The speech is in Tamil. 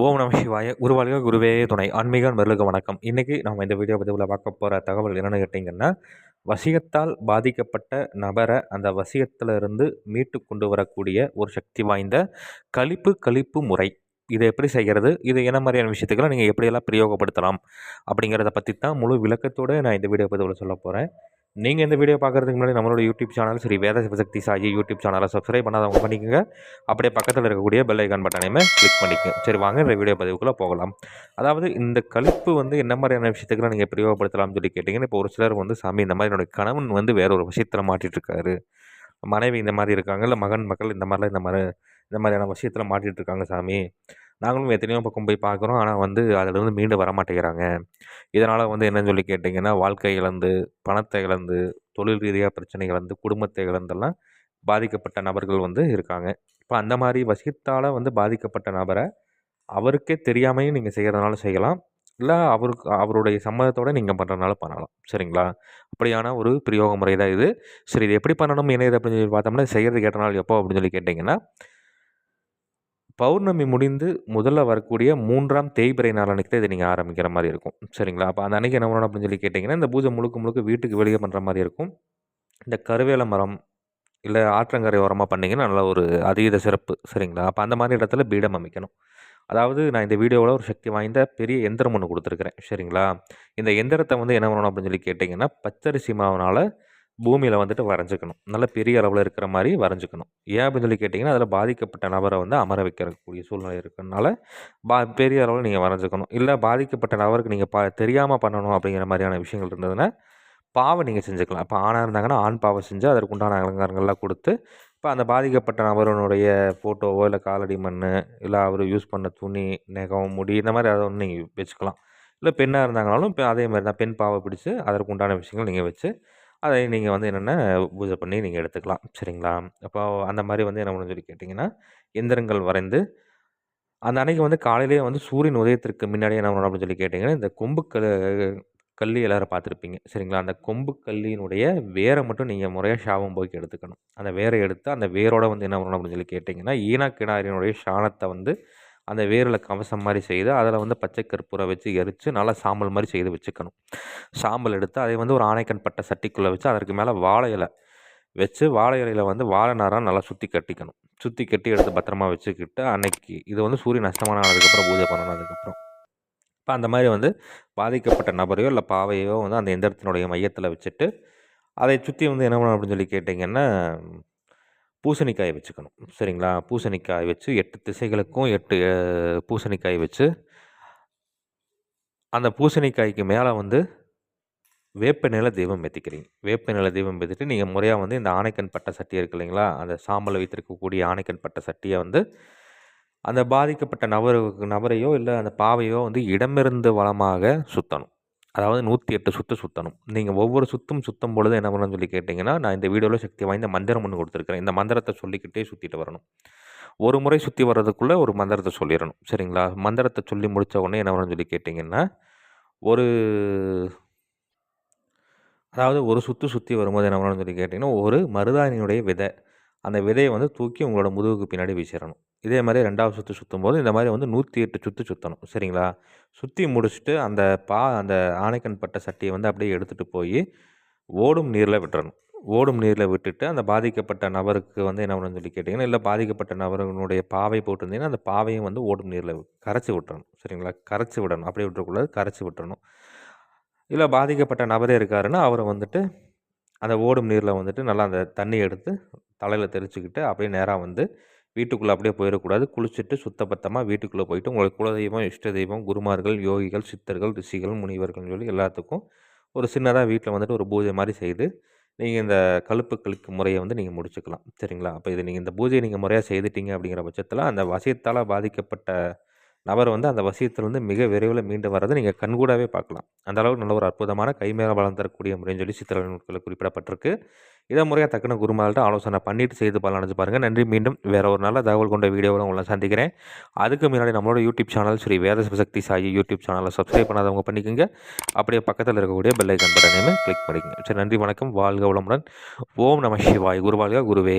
ஓம் நம சிவாய குருவாழ்க குருவே துணை ஆன்மீக நண்பர்களுக்கு வணக்கம். இன்றைக்கி நம்ம இந்த வீடியோ பதிவில் பார்க்க போகிற தகவல் என்னென்னு கேட்டிங்கன்னா, வசியத்தால் பாதிக்கப்பட்ட நபரை அந்த வசியத்திலிருந்து மீட்டு கொண்டு வரக்கூடிய ஒரு சக்தி வாய்ந்த கழிப்பு முறை. இதை எப்படி செய்கிறது, இது என்ன மாதிரியான விஷயத்துக்களை நீங்கள் எப்படியெல்லாம் பிரயோகப்படுத்தலாம் அப்படிங்கிறத பற்றி தான் முழு விளக்கத்தோடு நான் இந்த வீடியோ பதிவில் சொல்ல போகிறேன். நீங்கள் இந்த வீடியோ பார்க்குறதுக்கு முன்னாடி நம்மளோட யூடியூப் சேனல் ஸ்ரீ வேத சிவசக்தி சாயி யூடியூப் சேனலை சப்ஸ்கிரைப் பண்ணாதவங்க பண்ணிக்கோங்க. அப்படியே பக்கத்தில் இருக்கக்கூடிய பெல் ஐக்கான் பட்டனையுமே கிளிக் பண்ணிக்கோங்க. சரி, வாங்க இந்த வீடியோ பதிவுக்குள்ளே போகலாம். அதாவது இந்த கழிப்பு என்ன மாதிரியான விஷயத்துக்குள்ள நீங்கள் பிரயோகப்படுத்தலாம்னு சொல்லி கேட்டிங்கன்னா, இப்போ ஒரு சிலர் சாமி இந்த மாதிரி என்னுடைய கணவன் வேற ஒரு விஷயத்தில் மாட்டிகிட்ருக்காரு, மனைவி இந்த மாதிரி இருக்காங்க, இல்லை மக்கள் இந்த மாதிரியான விஷயத்தில் மாட்டிகிட்ருக்காங்க சாமி. நாங்களும் எத்தனையோ பக்கம் போய் பார்க்குறோம், ஆனால் அதிலிருந்து மீண்டு வர மாட்டேங்கிறாங்க. இதனால் என்னன்னு சொல்லி கேட்டிங்கன்னா, வாழ்க்கை இழந்து, பணத்தை இழந்து, தொழில் ரீதியாக பிரச்சனை இழந்து, குடும்பத்தை இழந்தெல்லாம் பாதிக்கப்பட்ட நபர்கள் இருக்காங்க. இப்போ அந்த மாதிரி வசியத்தால் பாதிக்கப்பட்ட நபரை அவருக்கே தெரியாமையும் நீங்கள் செய்கிறதுனாலும் செய்யலாம், இல்லை அவருடைய சம்மதத்தோடு நீங்கள் பண்ணுறதுனால பண்ணலாம். சரிங்களா? அப்படியான ஒரு பிரயோக முறை தான் இது. சரி, இது எப்படி பண்ணணும் என்ன இது அப்படின்னு சொல்லி பார்த்தோம்னா, செய்கிறது கேட்ட நாள் எப்போ அப்படின்னு சொல்லி கேட்டிங்கன்னா, பௌர்ணமி முடிந்து முதல்ல வரக்கூடிய 3ஆம் தேய்பிறை நாள் அன்றைக்கி தான் இதை நீங்கள் ஆரம்பிக்கிற மாதிரி இருக்கும். சரிங்களா? அப்போ அந்த அன்றைக்கி என்ன பண்ணணும் அப்படின்னு சொல்லி கேட்டிங்கன்னா, இந்த பூஜை முழுக்க வீட்டுக்கு வெளியே பண்ணுற மாதிரி இருக்கும். இந்த கருவேல மரம் இல்லை ஆற்றங்கரை ஓரமாக பண்ணிங்கன்னா நல்ல ஒரு அதீத சிறப்பு. சரிங்களா? அப்போ அந்த மாதிரி இடத்துல பீடம் அமைக்கணும். அதாவது நான் இந்த வீடியோவில் ஒரு சக்தி வாய்ந்த பெரிய எந்திரம் ஒன்று கொடுத்துருக்குறேன். சரிங்களா? இந்த எந்திரத்தை என்ன பண்ணணும் அப்படின்னு சொல்லி கேட்டிங்கன்னா, பச்சரிசி மாவினால் பூமியில் வரைஞ்சிக்கணும். நல்ல பெரிய அளவில் இருக்கிற மாதிரி வரைஞ்சிக்கணும். ஏன் அப்படின்னு சொல்லி கேட்டிங்கன்னா, அதில் பாதிக்கப்பட்ட நபரை அமர வைக்கக்கூடிய சூழ்நிலை இருக்கிறதுனால பெரிய அளவில் நீங்கள் வரைஞ்சிக்கணும். இல்லை பாதிக்கப்பட்ட நபருக்கு நீங்கள் தெரியாமல் பண்ணணும் அப்படிங்கிற மாதிரியான விஷயங்கள் இருந்ததுன்னா, பாவை நீங்கள் செஞ்சுக்கலாம். இப்போ ஆணாக இருந்தாங்கன்னா ஆண் பாவை செஞ்சு அதற்குண்டான அலங்காரங்கள்லாம் கொடுத்து, இப்போ அந்த பாதிக்கப்பட்ட நபருடைய ஃபோட்டோவோ இல்லை காலடி மண் இல்லை அவர் யூஸ் பண்ண துணி, நகம், முடி இந்த மாதிரி அதை நீங்கள் வச்சுக்கலாம். இல்லை பெண்ணாக இருந்தாங்கனாலும் இப்போ அதே மாதிரி தான் பெண் பாவை பிடிச்சி அதற்குண்டான விஷயங்கள் நீங்கள் வச்சு அதை நீங்கள் என்னென்ன பூஜை பண்ணி நீங்கள் எடுத்துக்கலாம். சரிங்களா? அப்போ அந்த மாதிரி என்ன பண்ணணும்னு சொல்லி கேட்டிங்கன்னா, எந்திரங்கள் வரைந்து அந்த அன்னைக்கு காலையிலேயே சூரியன் உதயத்திற்கு முன்னாடியே என்ன பண்ணணும் அப்படின்னு சொல்லி கேட்டிங்கன்னா, இந்த கொம்பு கல்லி எல்லோரும் பார்த்துருப்பீங்க. சரிங்களா? அந்த கொம்பு கல்லியினுடைய வேரை மட்டும் நீங்கள் முறையாக சாபம் போய்க்கு எடுத்துக்கணும். அந்த வேரை எடுத்து அந்த வேரோட என்ன பண்ணணும் அப்படின்னு சொல்லி கேட்டிங்கன்னா, ஈனக்கிடாரினுடைய சாணத்தை அந்த வேரில் கவசம் மாதிரி செய்து அதில் பச்சை கற்பூரம் வச்சு எரித்து நல்லா சாம்பல் மாதிரி செய்து வச்சுக்கணும். சாம்பல் எடுத்து அதை ஒரு ஆனைக்கண் பட்ட சட்டிக்குள்ளே வச்சு அதற்கு மேலே வாழை இலை வச்சு வாழை இலையில் வாழை நாராக நல்லா சுற்றி கட்டிக்கணும். சுற்றி கட்டி எடுத்து பத்திரமா வச்சுக்கிட்டு அன்னைக்கு இது சூரியன் அஸ்தமனம் ஆனதுக்கப்புறம் பூஜை பண்ணணும். அதுக்கப்புறம் இப்போ அந்த மாதிரி பாதிக்கப்பட்ட நபரையோ இல்லை பாவையோ அந்த எந்திரத்தினுடைய மையத்தில் வச்சுட்டு அதை சுற்றி என்ன பண்ணணும் அப்படின்னு சொல்லி கேட்டிங்கன்னா, பூசணிக்காய் வச்சுக்கணும். சரிங்களா? பூசணிக்காய் வச்சு 8 திசைகளுக்கும் 8 பூசணிக்காய் வச்சு அந்த பூசணிக்காய்க்கு மேலே வேப்ப நில தீபம் ஏற்றிக்கிறீங்க. வேப்ப நில தீபம் ஏற்றிட்டு நீங்கள் முறையாக இந்த ஆனைக்கண் பட்ட சட்டி இருக்கு இல்லைங்களா, அந்த சாம்பலை வைத்திருக்கக்கூடிய ஆனைக்கண் பட்ட சட்டியை அந்த பாதிக்கப்பட்ட நபரையோ இல்லை அந்த பாவையோ இடமிருந்து வலமாக சுற்றணும். அதாவது 108 சுற்று சுற்றணும். நீங்கள் ஒவ்வொரு சுற்றும் பொழுது என்ன பண்ணணும்னு சொல்லி கேட்டிங்கன்னா, நான் இந்த வீடியோவில் சக்தி வாய்ந்த மந்திரம் ஒன்று கொடுத்துருக்கிறேன். இந்த மந்திரத்தை சொல்லிக்கிட்டே சுற்றிட்டு வரணும். ஒரு முறை சுற்றி வர்றதுக்குள்ளே ஒரு மந்திரத்தை சொல்லிடணும். சரிங்களா? மந்திரத்தை சொல்லி முடித்த உடனே என்ன பண்ணணும்னு சொல்லி கேட்டிங்கன்னா, ஒரு சுற்றி வரும்போது என்ன பண்ணணும்னு சொல்லி கேட்டிங்கன்னா, ஒரு மருதாணியினுடைய விதை, அந்த விதையை தூக்கி உங்களோட முதுகுக்கு பின்னாடி வீசிடணும். இதே மாதிரி 2வது சுற்று சுற்றும்போது இந்த மாதிரி 108 சுற்று சுற்றணும். சரிங்களா? சுற்றி முடிச்சுட்டு அந்த ஆனைக்கண் பட்ட சட்டியை அப்படியே எடுத்துகிட்டு போய் ஓடும் நீரில் விட்டுறணும். ஓடும் நீரில் விட்டுட்டு அந்த பாதிக்கப்பட்ட நபருக்கு என்ன பண்ணணும்னு சொல்லி கேட்டிங்கன்னா, இல்லை பாதிக்கப்பட்ட நபர்களுடைய பாவை போட்டிருந்தீங்கன்னா அந்த பாவையும் ஓடும் நீரில் கரைச்சி விட்டுறணும். சரிங்களா? கரைச்சி விடணும். அப்படியே விட்டுறக்கூடாது, கரைச்சி விட்டுறணும். இல்லை பாதிக்கப்பட்ட நபரே இருக்காருன்னா அவரை அந்த ஓடும் நீரில் நல்லா அந்த தண்ணியை எடுத்து தலையில் தெளிச்சுக்கிட்டு அப்படியே நேராக வீட்டுக்குள்ளே அப்படியே போயிடக்கூடாது. குளிச்சுட்டு சுத்தபத்தமாக வீட்டுக்குள்ளே போயிட்டு உங்களுக்கு குலதெய்வம், இஷ்ட தெய்வம், குருமார்கள், யோகிகள், சித்தர்கள், ரிஷிகள், முனிவர்கள்னு சொல்லி எல்லாத்துக்கும் ஒரு சின்னதாக வீட்டில் ஒரு பூஜை மாதிரி செய்து நீங்கள் இந்த கழிப்பு கழிக்கும் முறையை நீங்கள் முடிச்சுக்கலாம். சரிங்களா? அப்போ இது நீங்கள் இந்த பூஜையை நீங்கள் முறையாக செய்துட்டீங்க அப்படிங்கிற பட்சத்தில் அந்த வசியத்தால் பாதிக்கப்பட்ட நபர் அந்த வசியத்திலிருந்து மிக விரைவில் மீண்டு வர்றதை நீங்கள் கண்கூடாவே பார்க்கலாம். அந்த அளவுக்கு நல்ல ஒரு அற்புதமான கைமேல பலம் தரக்கூடிய முறைன்னு சொல்லி சித்திர நூல்களில் குறிப்பிடப்பட்டிருக்கு. இதை முறையாக தக்கன குருமால்கிட்ட ஆலோசனை பண்ணிவிட்டு செய்து பலன் அடைஞ்சு பாருங்கள். நன்றி. மீண்டும் வேறு ஒரு நல்ல தகவல் கொண்ட வீடியோவில் உங்களை சந்திக்கிறேன். அதுக்கு முன்னாடி நம்மளோட யூடியூப் சேனல் ஸ்ரீ வேத சிவசக்தி சாயி யூடியூப் சேனலை சப்ஸ்கிரைப் பண்ணாதவங்க பண்ணிக்கோங்க. அப்படியே பக்கத்தில் இருக்கக்கூடிய பெல் ஐக்கான் பட்டனையுமே கிளிக் பண்ணிக்கோங்க. சரி, நன்றி, வணக்கம், வாழ்க வளமுடன். ஓம் நம சிவாய். குருவாழ்க குருவே.